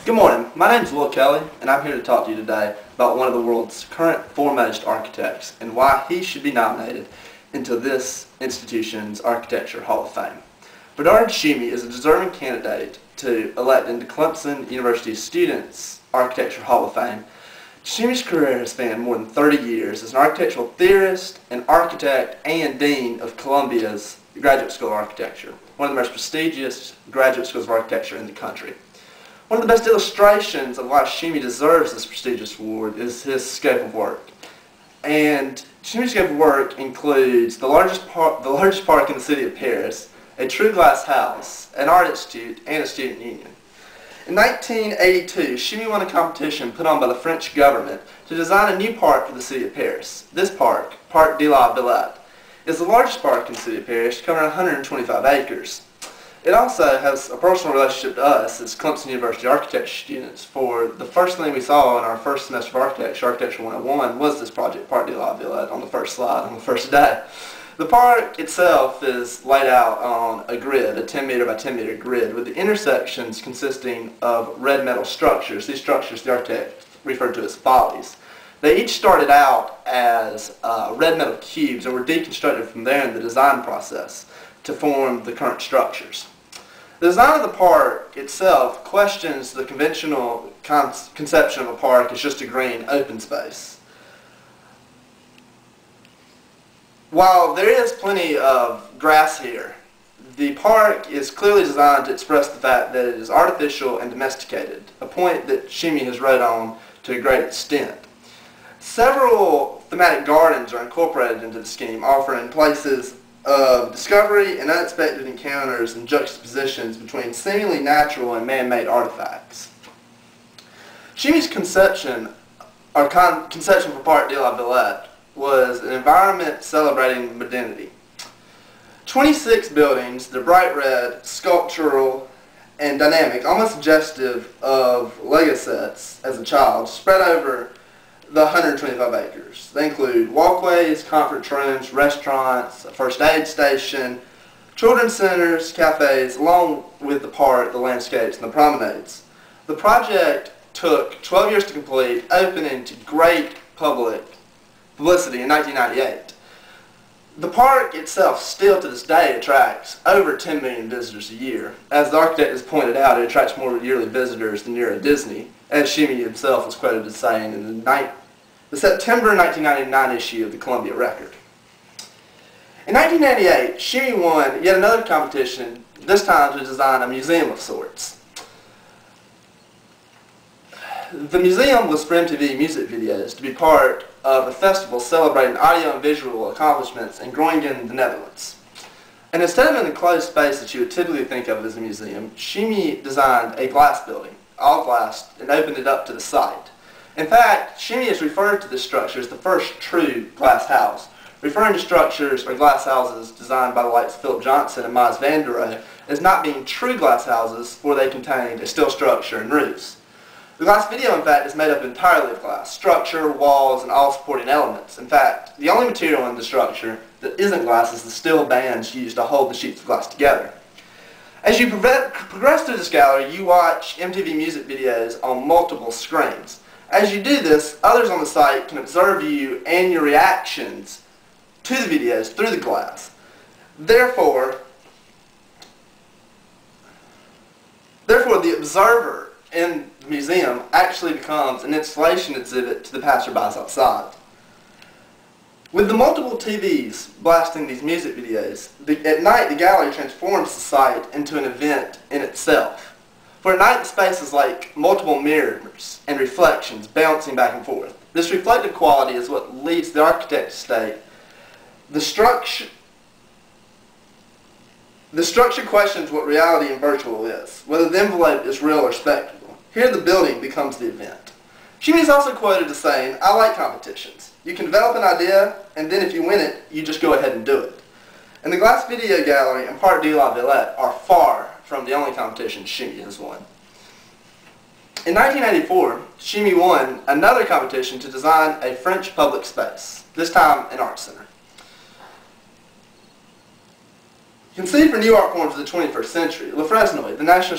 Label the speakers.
Speaker 1: Good morning, my name is Will Kelly and I'm here to talk to you today about one of the world's current foremost architects and why he should be nominated into this institution's Architecture Hall of Fame. Bernard Tschumi is a deserving candidate to elect into Clemson University Students' Architecture Hall of Fame. Tschumi's career has spanned more than 30 years as an architectural theorist, an architect, and dean of Columbia's Graduate School of Architecture, one of the most prestigious graduate schools of architecture in the country. One of the best illustrations of why Tschumi deserves this prestigious award is his scope of work. And Tschumi's scope of work includes the largest park in the city of Paris, a true glass house, an art institute, and a student union. In 1982, Tschumi won a competition put on by the French government to design a new park for the city of Paris. This park, Parc de la Villette, is the largest park in the city of Paris, covering 125 acres. It also has a personal relationship to us as Clemson University architecture students, for the first thing we saw in our first semester of Architecture 101, was this project, Parc de la Villette, on the first slide on the first day. The park itself is laid out on a grid, a 10 meter by 10 meter grid, with the intersections consisting of red metal structures. These structures the architect referred to as follies. They each started out as red metal cubes and were deconstructed from there in the design process to form the current structures. The design of the park itself questions the conventional conception of a park as just a green open space. While there is plenty of grass here, the park is clearly designed to express the fact that it is artificial and domesticated, a point that Tschumi has wrote on to a great extent. Several thematic gardens are incorporated into the scheme, offering places of discovery and unexpected encounters and juxtapositions between seemingly natural and man-made artifacts. Tschumi's conception for Parc de la Villette was an environment celebrating modernity. 26 buildings, they're bright red, sculptural, and dynamic, almost suggestive of Lego sets as a child, spread over the 125 acres. They include walkways, conference rooms, restaurants, a first aid station, children's centers, cafes, along with the park, the landscapes, and the promenades. The project took 12 years to complete, opening to great publicity in 1998. The park itself still to this day attracts over 10 million visitors a year. As the architect has pointed out, it attracts more yearly visitors than Euro Disney, as Tschumi himself was quoted as saying in the September 1999 issue of the Columbia Record. In 1998, Tschumi won yet another competition, this time to design a museum of sorts. The museum was for MTV music videos to be part of a festival celebrating audio and visual accomplishments in Groningen, the Netherlands. And instead of an enclosed space that you would typically think of as a museum, Tschumi designed a glass building, all glass, and opened it up to the site. In fact, Tschumi has referred to this structure as the first true glass house, referring to structures or glass houses designed by the likes of Philip Johnson and Mies van der Rohe as not being true glass houses, for they contained a steel structure and roofs. The glass video, in fact, is made up entirely of glass, structure, walls, and all supporting elements. In fact, the only material in the structure that isn't glass is the steel bands used to hold the sheets of glass together. As you progress through this gallery, you watch MTV music videos on multiple screens. As you do this, others on the site can observe you and your reactions to the videos through the glass. Therefore, the observer in the museum actually becomes an installation exhibit to the passerbys outside. With the multiple TVs blasting these music videos, at night the gallery transforms the site into an event in itself. For at night the space is like multiple mirrors and reflections bouncing back and forth. This reflective quality is what leads the architect to state, the structure questions what reality and virtual is, whether the envelope is real or spectral. Here the building becomes the event. Tschumi is also quoted as saying, "I like competitions. You can develop an idea, and then if you win it, you just go ahead and do it." And the Glass Video Gallery and Parc de la Villette are far from the only competition Tschumi has won. In 1984, Tschumi won another competition to design a French public space, this time an art center. Conceived for new art forms of the 21st century, Le Fresnoy, the National